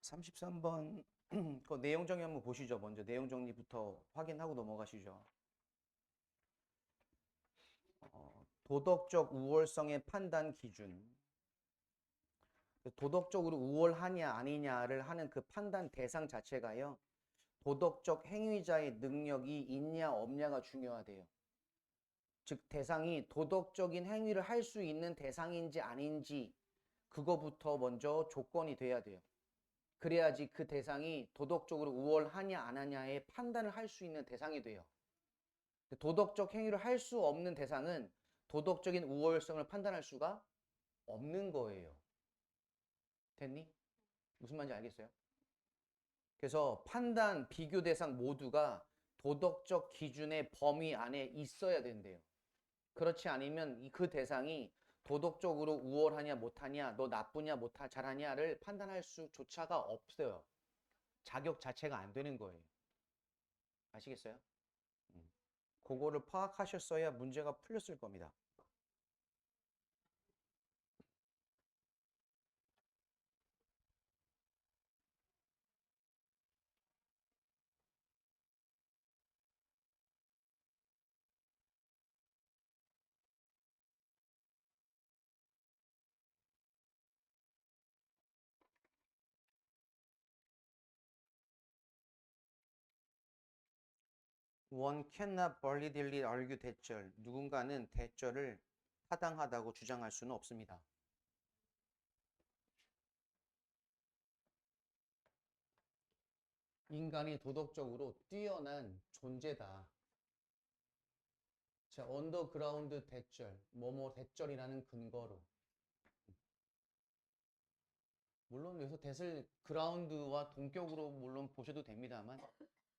33번 그 내용 정리 한번 보시죠. 먼저 내용 정리부터 확인하고 넘어가시죠. 도덕적 우월성의 판단 기준. 도덕적으로 우월하냐 아니냐를 하는 그 판단 대상 자체가요. 도덕적 행위자의 능력이 있냐 없냐가 중요하대요. 즉 대상이 도덕적인 행위를 할 수 있는 대상인지 아닌지 그거부터 먼저 조건이 돼야 돼요. 그래야지 그 대상이 도덕적으로 우월하냐 안 하냐의 판단을 할 수 있는 대상이 돼요. 도덕적 행위를 할 수 없는 대상은 도덕적인 우월성을 판단할 수가 없는 거예요. 됐니? 무슨 말인지 알겠어요? 그래서 판단, 비교 대상 모두가 도덕적 기준의 범위 안에 있어야 된대요. 그렇지 않으면 그 대상이 도덕적으로 우월하냐 못하냐, 너 나쁘냐 잘하냐를 판단할 수조차가 없어요. 자격 자체가 안 되는 거예요. 아시겠어요? 그거를 파악하셨어야 문제가 풀렸을 겁니다. One cannot validly argue 대절. 누군가는 대절을 타당하다고 주장할 수는 없습니다. 인간이 도덕적으로 뛰어난 존재다. 자, 언더그라운드 대절, 뭐뭐 대절이라는 근거로. 물론 여기서 대을 그라운드와 동격으로 물론 보셔도 됩니다만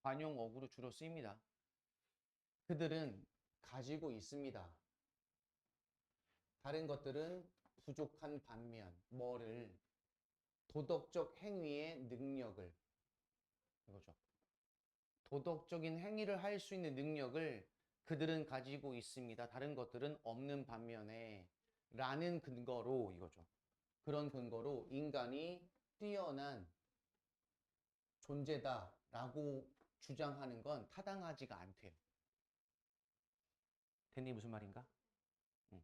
관용어구로 주로 쓰입니다. 그들은 가지고 있습니다. 다른 것들은 부족한 반면 뭐를 도덕적 행위의 능력을 이거죠. 도덕적인 행위를 할 수 있는 능력을 그들은 가지고 있습니다. 다른 것들은 없는 반면에 라는 근거로 이거죠. 그런 근거로 인간이 뛰어난 존재다라고 주장하는 건 타당하지가 않대요. 됐니? 무슨 말인가? 응.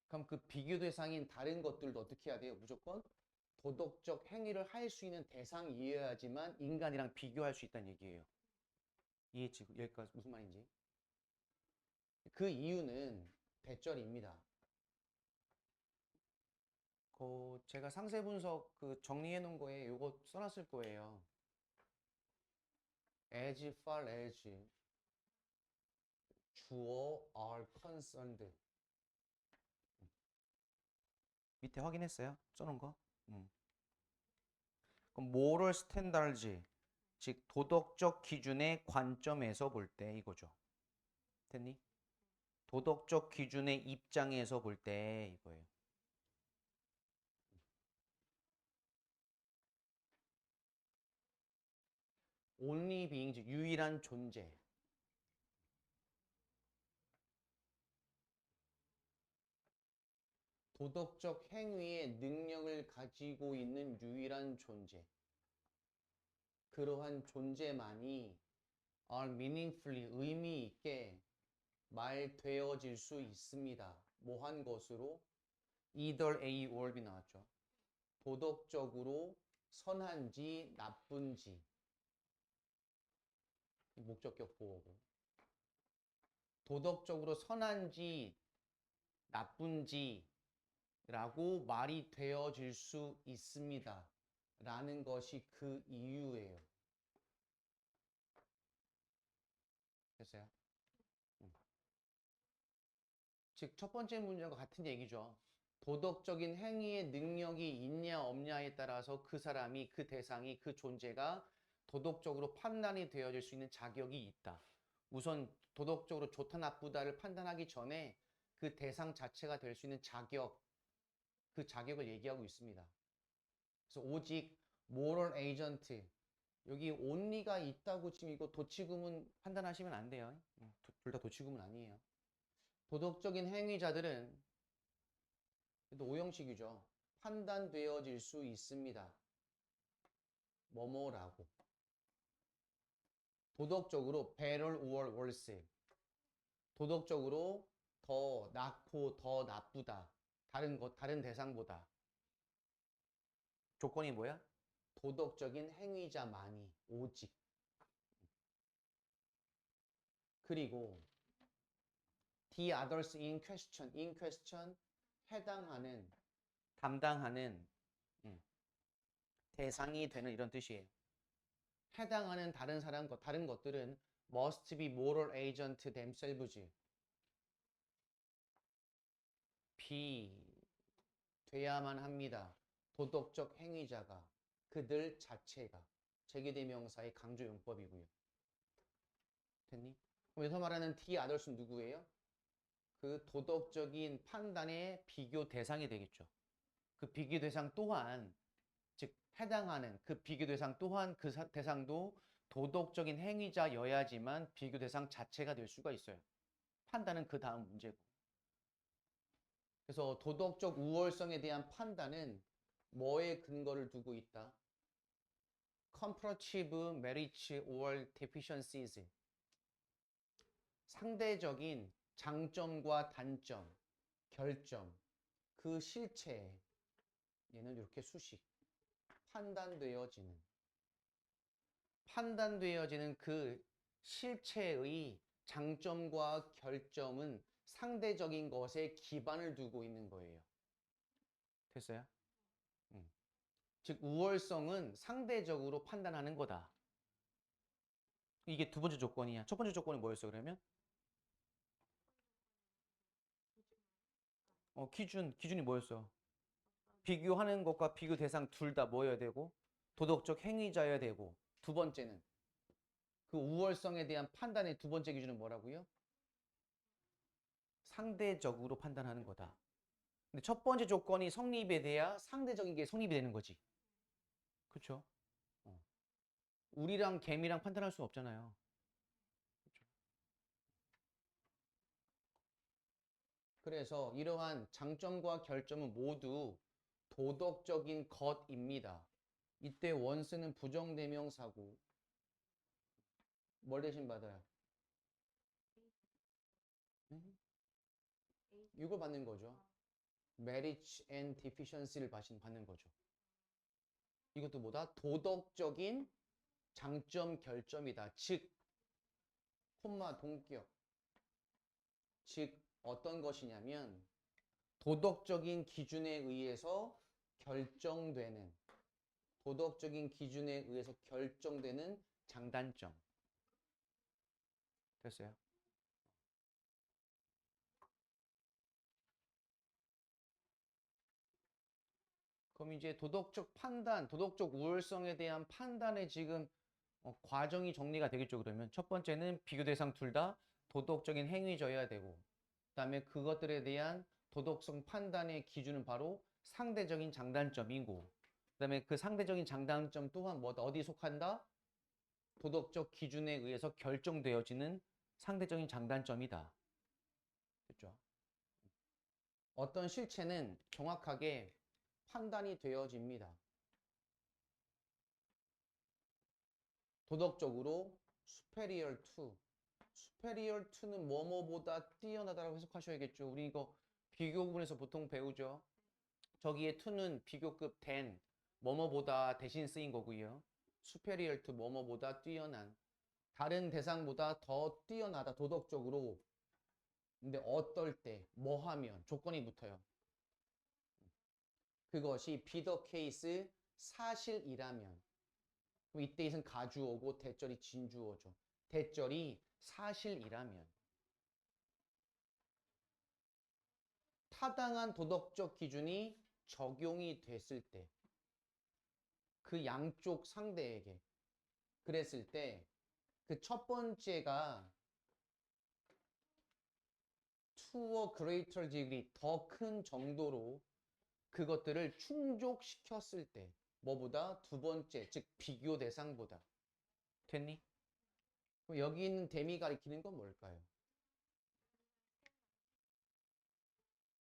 그럼 그 비교 대상인 다른 것들도 어떻게 해야 돼요? 무조건 도덕적 행위를 할 수 있는 대상이어야지만 인간이랑 비교할 수 있다는 얘기예요. 이해했지? 여기까지 무슨 말인지? 그 이유는 대절입니다. 제가 상세 분석 그 정리해 놓은 거에 요거 써놨을 거예요. As far as 주어 are concerned. 밑에 확인했어요? 써놓은 거? 그럼 moral standards, 즉 도덕적 기준의 관점에서 볼 때 이거죠. 됐니? 도덕적 기준의 입장에서 볼 때 이거예요. only being, 즉 유일한 존재. 도덕적 행위의 능력을 가지고 있는 유일한 존재. 그러한 존재만이 are meaningfully, 의미 있게 말되어질 수 있습니다. 뭐한 것으로? either A or B 나왔죠. 도덕적으로 선한지 나쁜지. 목적격 보호고. 도덕적으로 선한지 나쁜지 라고 말이 되어질 수 있습니다. 라는 것이 그 이유예요. 됐어요? 즉, 첫 번째 문제와 같은 얘기죠. 도덕적인 행위의 능력이 있냐 없냐에 따라서 그 사람이, 그 대상이, 그 존재가 도덕적으로 판단이 되어질 수 있는 자격이 있다. 우선 도덕적으로 좋다 나쁘다를 판단하기 전에 그 대상 자체가 될 수 있는 자격, 그 자격을 얘기하고 있습니다. 그래서 오직 moral agent, 여기 only가 있다고 지금 이거 도치구문 판단하시면 안 돼요. 둘 다 도치구문 아니에요. 도덕적인 행위자들은 또 오형식이죠. 판단되어질 수 있습니다. 뭐뭐라고. 도덕적으로 better or worse. 도덕적으로 더 낫고 더 나쁘다. 다른 대상보다. 조건이 뭐야? 도덕적인 행위자만이, 오직. 그리고 the others in question, 해당하는, 담당하는 대상이 되는 이런 뜻이에요. 해당하는 다른 것들은 must be moral agent themselves. 돼야만 합니다. 도덕적 행위자가, 그들 자체가. 제기대명사의 강조용법이고요. 됐니? 그럼 여기서 말하는 the others는 누구예요? 그 도덕적인 판단의 비교 대상이 되겠죠. 그 비교 대상 또한, 즉 해당하는 그 비교 대상 또한 그 대상도 도덕적인 행위자여야지만 비교 대상 자체가 될 수가 있어요. 판단은 그 다음 문제고. 그래서 도덕적 우월성에 대한 판단은 뭐에 근거를 두고 있다? comparative merits or deficiencies. 상대적인 장점과 단점, 결점, 그 실체에 얘는 이렇게 수식, 판단되어지는 그 실체의 장점과 결점은 상대적인 것에 기반을 두고 있는 거예요. 됐어요? 즉 우월성은 상대적으로 판단하는 거다. 이게 두 번째 조건이야. 첫 번째 조건이 뭐였어 그러면? 기준이 뭐였어? 비교하는 것과 비교 대상 둘 다 뭐여야 되고 도덕적 행위자여야 되고, 두 번째는 그 우월성에 대한 판단의 두 번째 기준은 뭐라고요? 상대적으로 판단하는 거다. 근데 첫 번째 조건이 성립에 돼야 상대적인 게 성립이 되는 거지. 그렇죠? 우리랑 개미랑 판단할 수 없잖아요. 그쵸? 그래서 이러한 장점과 결점은 모두 도덕적인 것입니다. 이때 원스는 부정대명사고 뭘 대신 받아요? 이걸 받는 거죠. Merit and deficiency를 받는 거죠. 이것도 뭐다? 도덕적인 장점, 결점이다. 즉, 콤마 동격. 즉, 어떤 것이냐면 도덕적인 기준에 의해서 결정되는 장단점. 됐어요? 그럼 이제 도덕적 판단, 도덕적 우월성에 대한 판단의 지금 과정이 정리가 되겠죠. 그러면 첫 번째는 비교 대상 둘 다 도덕적인 행위져야 되고, 그 다음에 그것들에 대한 도덕성 판단의 기준은 바로 상대적인 장단점이고, 그 다음에 그 상대적인 장단점 또한 뭐다? 어디 속한다? 도덕적 기준에 의해서 결정되어지는 상대적인 장단점이다. 됐죠? 어떤 실체는 정확하게 판단이 되어집니다. 도덕적으로 superior to. superior to는 뭐뭐보다 뛰어나다라고 해석하셔야겠죠. 우리 이거 비교 부분에서 보통 배우죠. 저기에 to는 비교급 than, 뭐뭐보다 대신 쓰인 거고요. superior to 뭐뭐보다 뛰어난, 다른 대상보다 더 뛰어나다 도덕적으로. 근데 어떨 때, 뭐 하면 조건이 붙어요. 그것이 be the case, 사실이라면. 그럼 이때 있은 가주어고 대절이 진주어죠. 대절이 사실이라면. 타당한 도덕적 기준이 적용이 됐을 때, 그 양쪽 상대에게 그랬을 때, 그 첫 번째가 to a greater degree, 더 큰 정도로 그것들을 충족시켰을 때, 뭐보다? 두 번째, 즉 비교 대상보다. 됐니? 그럼 여기 있는 댐이 가리키는 건 뭘까요?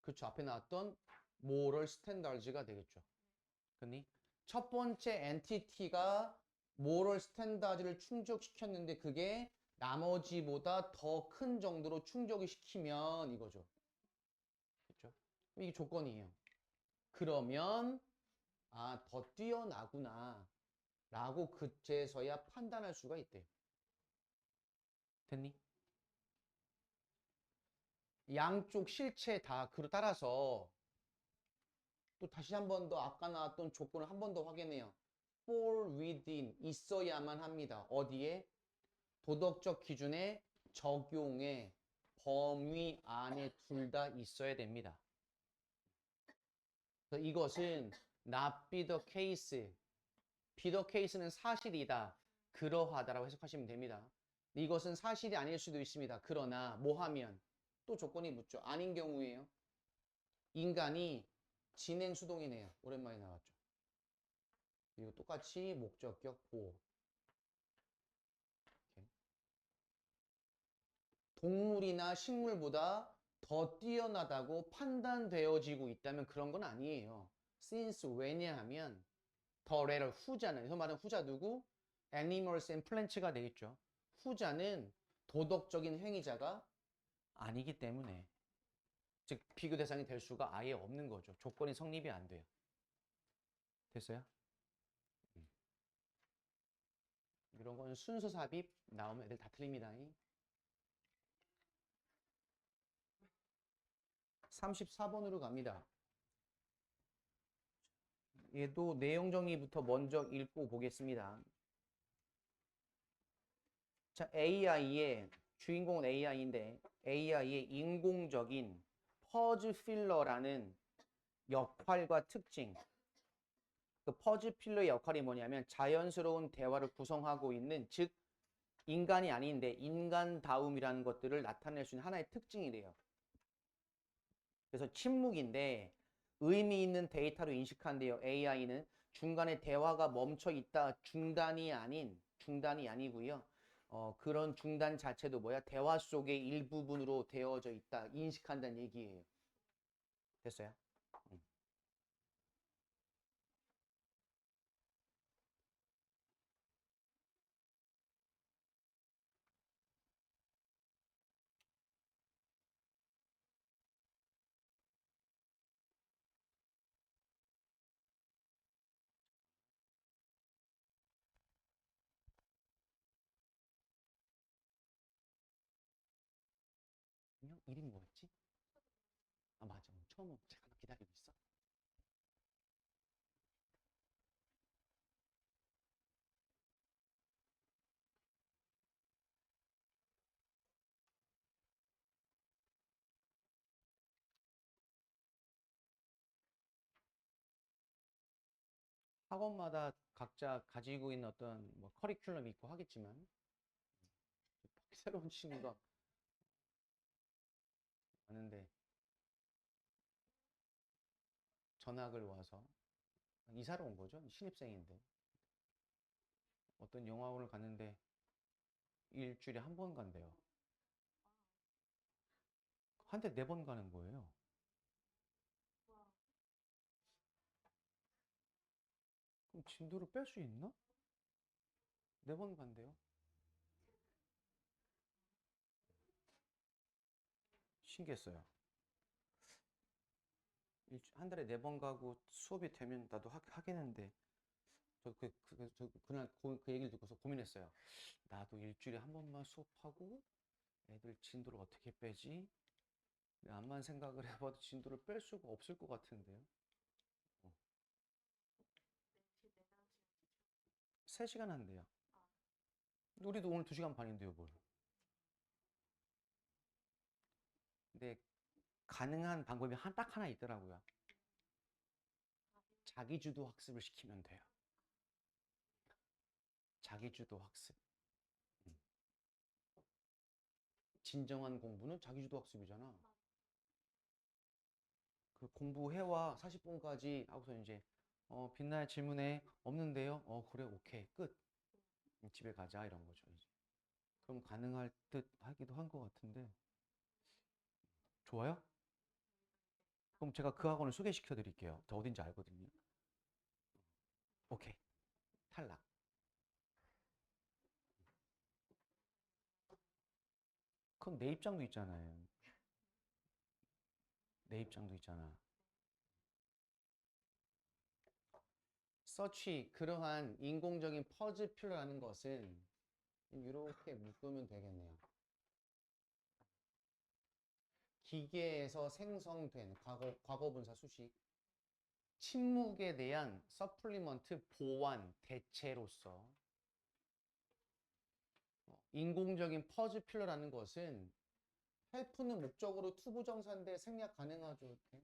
그렇죠. 앞에 나왔던 moral standards가 되겠죠. 그니 첫 번째 엔티티가 moral standards를 충족시켰는데 그게 나머지보다 더 큰 정도로 충족을 시키면 이거죠. 그렇죠? 이게 조건이에요. 그러면 더 뛰어나구나 라고 그제서야 판단할 수가 있대요. 됐니? 양쪽 실체 다 따라서 또 다시 한 번 더 아까 나왔던 조건을 한 번 더 확인해요. fall within 있어야만 합니다. 어디에? 도덕적 기준의 적용의 범위 안에 둘 다 있어야 됩니다. 그래서 이것은 not be the case. be the case는 사실이다. 그러하다라고 해석하시면 됩니다. 이것은 사실이 아닐 수도 있습니다. 그러나 뭐 하면 또 조건이 묻죠. 아닌 경우에요. 인간이 진행 수동이네요. 오랜만에 나왔죠. 그리고 똑같이 목적격 보호. 이렇게. 동물이나 식물보다 더 뛰어나다고 판단되어지고 있다면 그런 건 아니에요. since 왜냐하면 더 later 후자는 여기서 말하는 후자 누구? animals and plants가 되겠죠. 후자는 도덕적인 행위자가 아니기 때문에 즉 비교 대상이 될 수가 아예 없는 거죠. 조건이 성립이 안 돼요. 됐어요? 이런 건 순서 삽입 나오면 애들 다 틀립니다. 34번으로 갑니다. 얘도 내용 정리부터 먼저 읽고 보겠습니다. 자, AI의 주인공은 AI인데 AI의 인공적인 퍼즈 필러라는 역할과 특징. 그 퍼즈 필러의 역할이 뭐냐면 자연스러운 대화를 구성하고 있는 즉 인간이 아닌데 인간다움이라는 것들을 나타낼 수 있는 하나의 특징이래요. 그래서 침묵인데 의미 있는 데이터로 인식한대요. AI는 중간에 대화가 멈춰 있다 중단이 아니고요. 그런 중단 자체도 뭐야? 대화 속의 일부분으로 되어져 있다 인식한다는 얘기예요. 됐어요? 분명 이름 뭐였지? 맞아. 처음 잠깐만 기다리고 있어. 학원마다 각자 가지고 있는 어떤 뭐 커리큘럼이 있고 하겠지만 새로운 친구가 왔는데 전학을 와서 이사를 온 거죠. 신입생인데 어떤 영화관을 갔는데 일주일에 한 번 간대요. 한 대 4번 가는 거예요. 그럼 진도를 뺄 수 있나? 4번 간대요. 신기했어요. 한 달에 4번 가고 수업이 되면 나도 하겠는데 그날 그 얘기를 듣고서 고민했어요. 나도 일주일에 한 번만 수업하고 애들 진도를 어떻게 빼지? 암만 생각을 해봐도 진도를 뺄 수가 없을 것 같은데요. 3시간 한대요. 우리도 오늘 2시간 반인데요, 뭘. 근데 가능한 방법이 딱 하나 있더라고요. 자기주도 학습을 시키면 돼요. 자기주도 학습. 진정한 공부는 자기주도 학습이잖아. 그 공부해와 40분까지 하고서 이제 빛나의 질문에 없는데요. 그래, 오케이, 끝. 집에 가자 이런 거죠. 이제. 그럼 가능할 듯 하기도 한 것 같은데 좋아요? 그럼 제가 그 학원을 소개시켜 드릴게요. 저 어딘지 알거든요. 오케이. 탈락. 그럼 내 입장도 있잖아요. 내 입장도 있잖아. 서치, 그러한 인공적인 퍼즐 필요라는 것은 이렇게 묶으면 되겠네요. 기계에서 생성된 과거분사 수식, 침묵에 대한 서플리먼트 보완 대체로서 인공적인 퍼즐 필러라는 것은 헬프는 목적으로 투부정사인데 생략 가능하죠. 이렇게.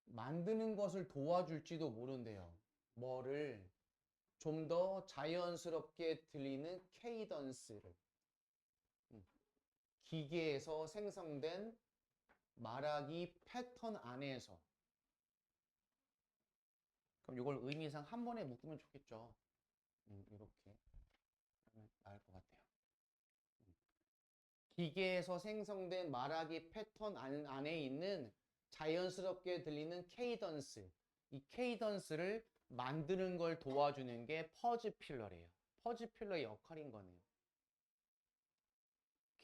만드는 것을 도와줄지도 모른대요. 뭐를 좀 더 자연스럽게 들리는 케이던스를. 기계에서 생성된 말하기 패턴 안에서. 그럼 이걸 의미상 한 번에 묶으면 좋겠죠. 이렇게 하면 나을 것 같아요. 기계에서 생성된 말하기 패턴 안에 있는 자연스럽게 들리는 케이던스. 이 케이던스를 만드는 걸 도와주는 게 퍼즐 필러래요. 퍼즐 필러의 역할인 거네요.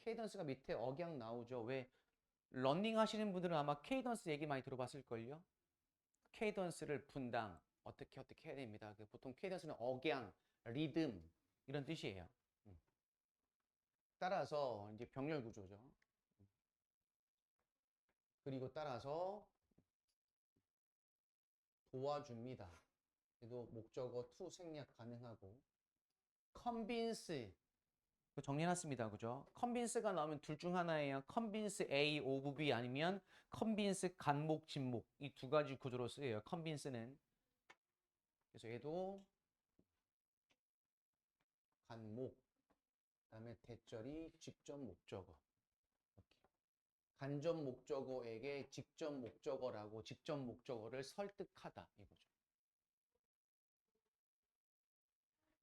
케이던스가 밑에 억양 나오죠. 왜? 러닝 하시는 분들은 아마 케이던스 얘기 많이 들어봤을걸요? 케이던스를 분당, 어떻게 해야 됩니다. 보통 케이던스는 억양, 리듬, 이런 뜻이에요. 따라서 이제 병렬 구조죠. 그리고 따라서 도와줍니다. 그래도 목적어 to 생략 가능하고 convince 정리해놨습니다. 그죠? convince가 나오면 둘 중 하나예요. convince A of B 아니면 convince 간목 진목 이 두 가지 구조로 쓰여요. convince는 그래서 얘도 간목 그다음에 대절이 직접 목적어 이렇게. 간접 목적어에게 직접 목적어라고 직접 목적어를 설득하다 이거죠.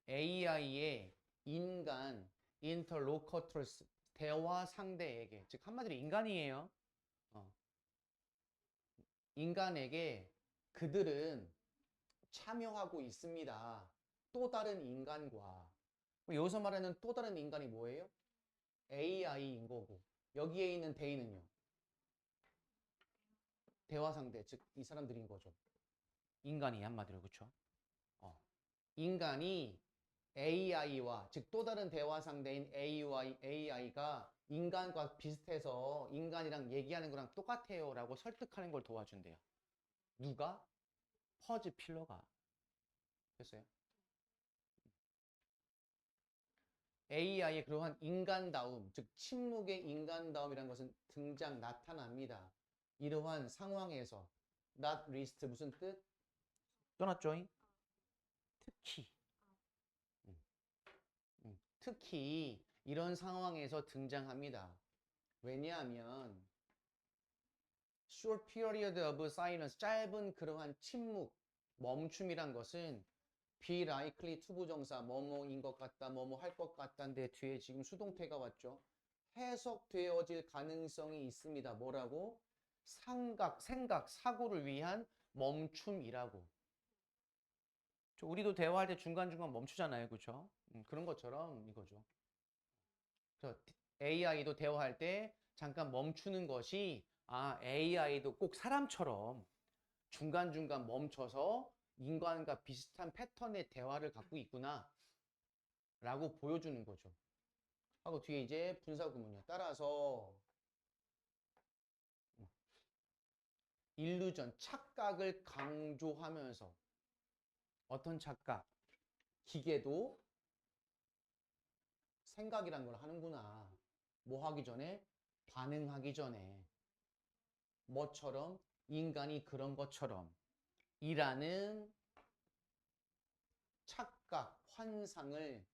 AI의 인간 interlocutors 대화 상대에게 즉 한마디로 인간이에요. 인간에게 그들은 참여하고 있습니다. 또 다른 인간과 여기서 말하는 또 다른 인간이 뭐예요? AI인 거고 여기에 있는 데이는요. 대화 상대 즉 이 사람들인 거죠. 인간이 한마디로 그렇죠? 인간이 AI와 즉 또 다른 대화 상대인 AI가 인간과 비슷해서 인간이랑 얘기하는 거랑 똑같아요 라고 설득하는 걸 도와준대요. 누가? 퍼즐 필러가. 됐어요? AI의 그러한 인간다움, 즉 침묵의 인간다움이라는 것은 나타납니다. 이러한 상황에서 not least 무슨 뜻? 떠났죠? 특히 특히 이런 상황에서 등장합니다. 왜냐하면 short period of silence, 짧은 그러한 침묵, 멈춤이란 것은 be likely 투부정사, 뭐뭐인 것 같다, 뭐뭐 할 것 같다인데 뒤에 지금 수동태가 왔죠. 해석되어질 가능성이 있습니다. 뭐라고? 생각, 사고를 위한 멈춤이라고. 우리도 대화할 때 중간중간 멈추잖아요. 그렇죠? 그런 것처럼 이거죠. AI도 대화할 때 잠깐 멈추는 것이 AI도 꼭 사람처럼 중간중간 멈춰서 인간과 비슷한 패턴의 대화를 갖고 있구나 라고 보여주는 거죠. 하고 뒤에 이제 분사구문이요. 따라서 일루전, 착각을 강조하면서 어떤 착각? 기계도 생각이란 걸 하는구나. 뭐 하기 전에? 반응하기 전에. 뭐처럼? 인간이 그런 것처럼. 이라는 착각, 환상을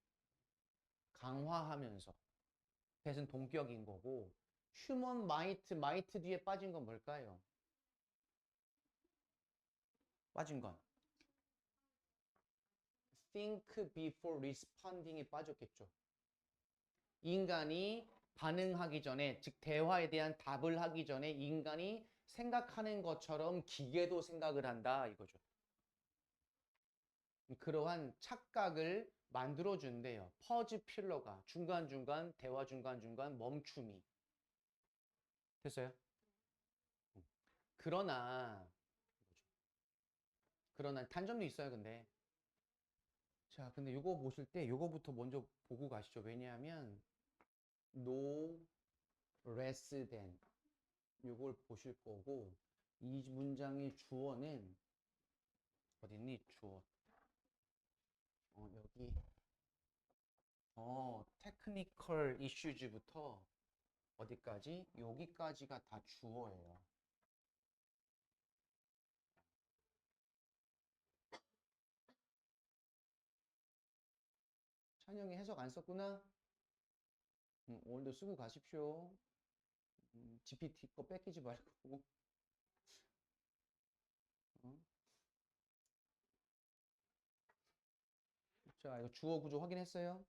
강화하면서 대신 동격인 거고 휴먼 마이트 뒤에 빠진 건 뭘까요? 빠진 건 think before responding에 빠졌겠죠. 인간이 반응하기 전에, 즉 대화에 대한 답을 하기 전에 인간이 생각하는 것처럼 기계도 생각을 한다 이거죠. 그러한 착각을 만들어 준대요. 퍼즈 필러가 중간중간 대화 중간중간 멈춤이. 됐어요? 그러나 단점도 있어요. 근데 요거 보실 때 요거부터 먼저 보고 가시죠. 왜냐하면 no less than 요걸 보실 거고, 이 문장의 주어는 어딨니? 주어. 여기 테크니컬 이슈즈부터 어디까지? 여기까지가 다 주어예요. 찬영이 해석 안 썼구나? 오늘도 쓰고 가십시오. GPT 거 뺏기지 말고. 어? 자, 이거 주어 구조 확인했어요?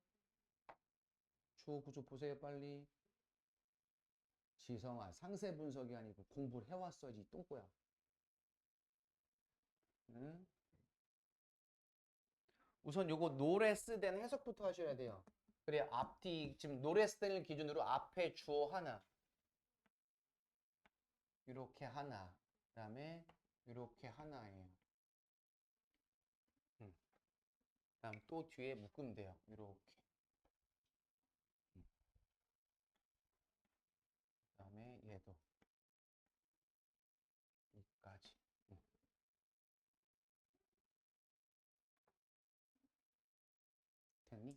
주어 구조 보세요, 빨리. 지성아, 상세 분석이 아니고 공부를 해왔어야지, 똥꼬야. 응? 우선 요거 노레스된 해석부터 하셔야 돼요. 그래, 앞뒤, 지금 노레스된을 기준으로 앞에 주어 하나, 이렇게 하나, 그 다음에 이렇게 하나예요. 그다음 또 뒤에 묶으면 돼요. 이렇게. 그다음에 얘도 여기까지. 됐니?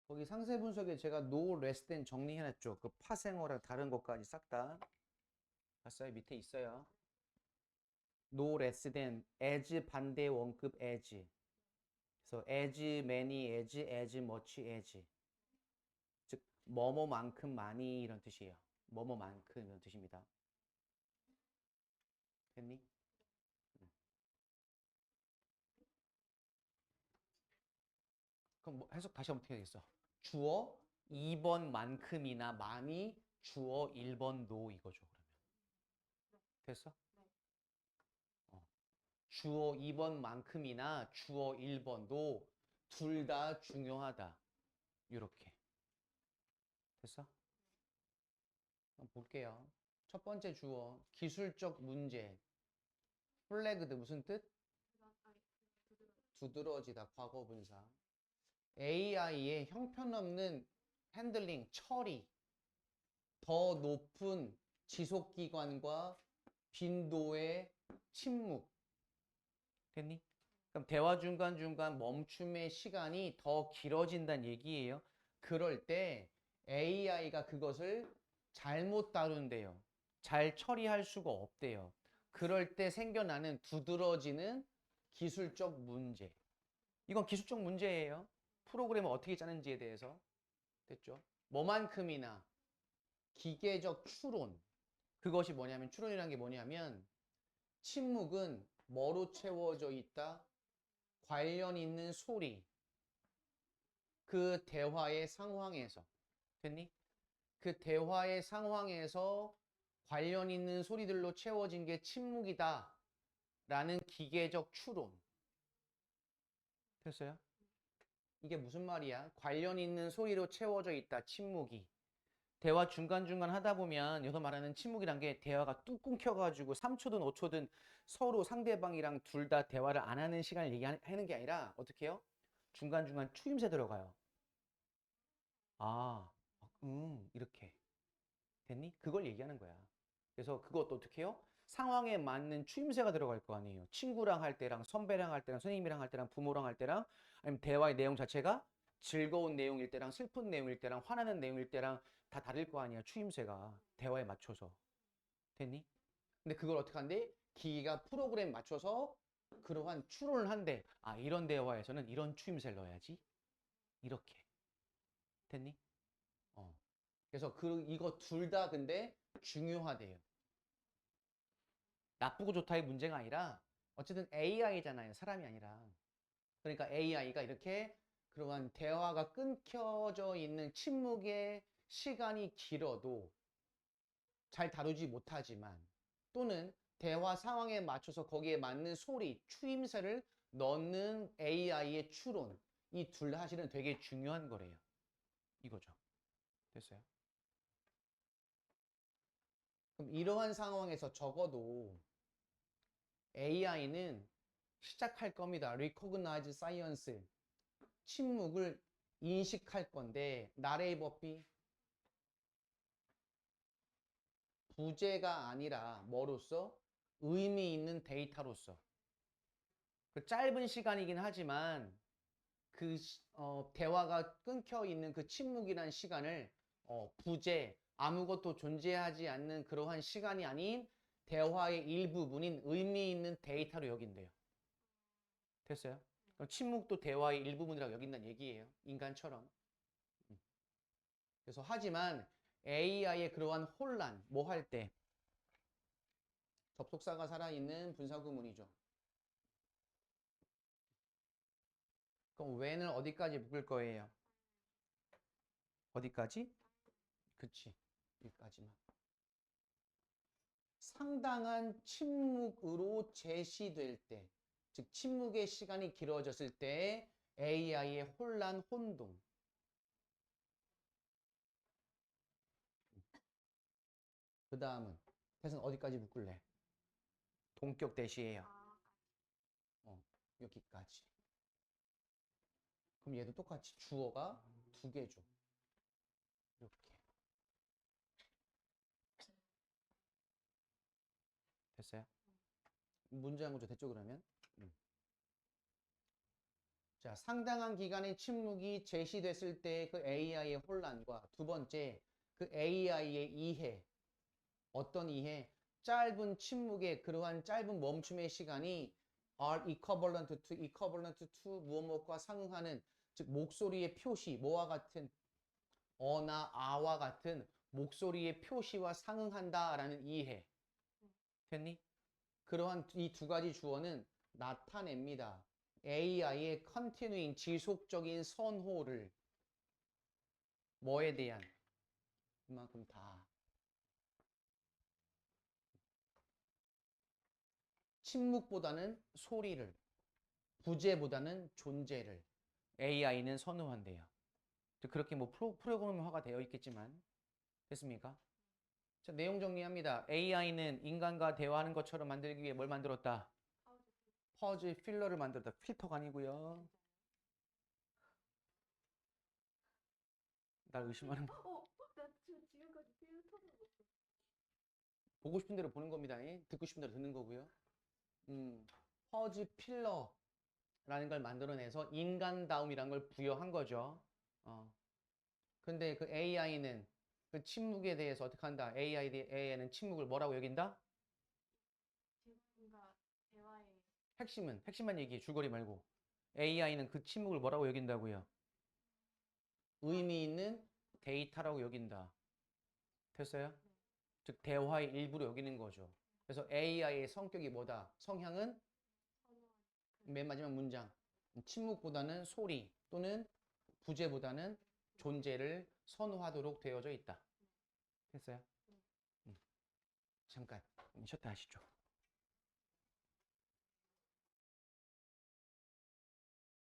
거기 상세 분석에 제가 no less than 정리해놨죠. 그 파생어랑 다른 것까지 싹 다. 봤어요? 밑에 있어요. no less than as 반대 원급 as. 그래서 as many as much as. 즉 뭐뭐만큼 많이 이런 뜻이에요. 뭐뭐만큼 이런 뜻입니다. 됐니? 그럼 뭐 해석 다시 한번 어떻게 되겠어? 주어 2번만큼이나 많이 주어 1번 노 이거죠. 그러면 됐어? 어. 주어 2번만큼이나 주어 1번도 둘 다 중요하다. 이렇게 됐어? 한번 볼게요. 첫 번째 주어 기술적 문제. 플래그드 무슨 뜻? 두드러지다 과거 분사. AI의 형편없는 핸들링, 처리, 더 높은 지속기간과 빈도의 침묵. 됐니? 그럼 대화 중간중간 멈춤의 시간이 더 길어진다는 얘기예요. 그럴 때 AI가 그것을 잘못 다룬대요. 잘 처리할 수가 없대요. 그럴 때 생겨나는 두드러지는 기술적 문제. 이건 기술적 문제예요. 프로그램을 어떻게 짜는지에 대해서. 됐죠? 뭐만큼이나 기계적 추론. 그것이 뭐냐면, 추론이라는 게 뭐냐면, 침묵은 뭐로 채워져 있다? 관련 있는 소리. 그 대화의 상황에서. 됐니? 그 대화의 상황에서 관련 있는 소리들로 채워진 게 침묵이다. 라는 기계적 추론. 됐어요? 이게 무슨 말이야? 관련 있는 소리로 채워져 있다. 침묵이. 대화 중간중간 하다 보면 여기서 말하는 침묵이란 게 대화가 뚝 끊겨가지고 3초든 5초든 서로 상대방이랑 둘 다 대화를 안 하는 시간을 얘기하는 게 아니라 어떻게 해요? 중간중간 추임새 들어가요. 아, 이렇게. 됐니? 그걸 얘기하는 거야. 그래서 그것도 어떻게 해요? 상황에 맞는 추임새가 들어갈 거 아니에요. 친구랑 할 때랑 선배랑 할 때랑 선생님이랑 할 때랑 부모랑 할 때랑, 아니면 대화의 내용 자체가 즐거운 내용일 때랑 슬픈 내용일 때랑 화나는 내용일 때랑 다 다를 거 아니야. 추임새가 대화에 맞춰서. 됐니? 근데 그걸 어떻게 한대? 기기가 프로그램 맞춰서 그러한 추론을 한대. 아, 이런 대화에서는 이런 추임새를 넣어야지. 이렇게. 됐니? 어. 그래서 이거 둘 다 근데 중요하대요. 나쁘고 좋다의 문제가 아니라 어쨌든 AI잖아요. 사람이 아니라. 그러니까 AI가 이렇게 그러한 대화가 끊겨져 있는 침묵의 시간이 길어도 잘 다루지 못하지만 또는 대화 상황에 맞춰서 거기에 맞는 소리, 추임새를 넣는 AI의 추론 이 둘 사실은 되게 중요한 거래요. 이거죠. 됐어요? 그럼 이러한 상황에서 적어도 AI는 시작할 겁니다. Recognize Science. 침묵을 인식할 건데 나레이 법비 부재가 아니라 뭐로서? 의미 있는 데이터로서. 그 짧은 시간이긴 하지만 그 대화가 끊겨 있는 그 침묵이라는 시간을 부재, 아무것도 존재하지 않는 그러한 시간이 아닌 대화의 일부분인 의미 있는 데이터로 여긴대요. 됐어요? 그럼 침묵도 대화의 일부분이라고 여긴다는 얘기예요. 인간처럼. 그래서 하지만 AI의 그러한 혼란, 뭐 할 때? 접속사가 살아있는 분사구문이죠. 그럼 when을 어디까지 묶을 거예요? 어디까지? 그치. 여기까지만. 상당한 침묵으로 제시될 때, 즉 침묵의 시간이 길어졌을 때 AI의 혼란, 혼동. 그 다음은 태선 어디까지 묶을래? 동격 대시예요. 여기까지. 그럼 얘도 똑같이 주어가 두 개죠. 이렇게. 됐어요? 문제한 거죠. 됐죠, 그러면? 자, 상당한 기간의 침묵이 제시됐을 때 그 AI의 혼란과 두 번째, 그 AI의 이해. 어떤 이해? 짧은 침묵의 그러한 짧은 멈춤의 시간이 are equivalent to 무엇과 상응하는 즉 목소리의 표시, 뭐와 같은 어나 아와 같은 목소리의 표시와 상응한다라는 이해. 됐니? 그러한 이 두 가지 주어는 나타냅니다. AI의 continuing 지속적인 선호를 뭐에 대한 그만큼 다 침묵보다는 소리를 부재보다는 존재를 AI는 선호한대요. 그렇게 뭐 프로그램화가 되어 있겠지만 됐습니까? 자, 내용 정리합니다. AI는 인간과 대화하는 것처럼 만들기 위해 뭘 만들었다? 퍼즐 필러를 만들었다. 필터가 아니고요. 날 의심하는 거. 나 지금까지 필터를 못 봤어. 보고 싶은 대로 보는 겁니다. 듣고 싶은 대로 듣는 거고요. 퍼즐 필러라는 걸 만들어내서 인간다움이란 걸 부여한 거죠. 근데 그 AI는 그 침묵에 대해서 어떻게 한다? AI는 침묵을 뭐라고 여긴다? 뭔가 대화의 핵심만 얘기해. 줄거리 말고. AI는 그 침묵을 뭐라고 여긴다고요? 의미 있는 데이터라고 여긴다. 됐어요? 즉 대화의 일부로 여기는 거죠. 그래서 AI의 성격이 뭐다? 성향은 맨 마지막 문장. 침묵보다는 소리 또는 부재보다는 존재를 선호하도록 되어져 있다. 됐어요? 잠깐 쉬었다 하시죠.